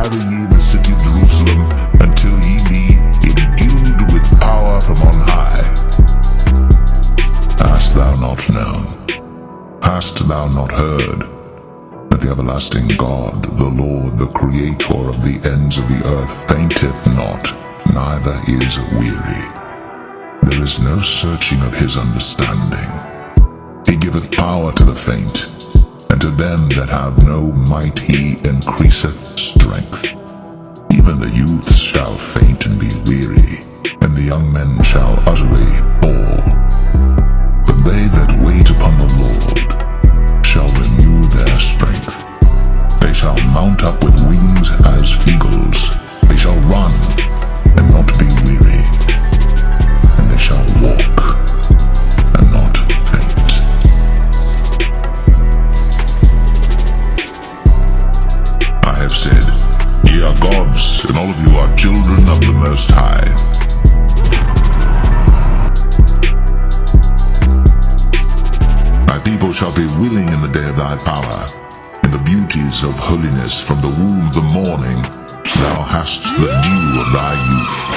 tarry ye in the city of Jerusalem, until ye be endued with power from on high. Hast thou not known? Hast thou not heard? That the everlasting God, the Lord, the Creator of the ends of the earth, fainteth not, neither is weary. There is no searching of his understanding. He giveth power to the faint, and to them that have no might he increaseth strength. Even the youths shall faint and be weary, and the young men shall utterly fall. But they that wait upon the Lord shall renew their strength. They shall mount up with wings as eagles. They shall run and not be weary, and they shall walk and not faint. I have said, ye are gods, and all of you are children of the Most High. Thy people shall be willing in the day of thy power, in the beauties of holiness. From the womb of the morning thou hast the dew of thy youth.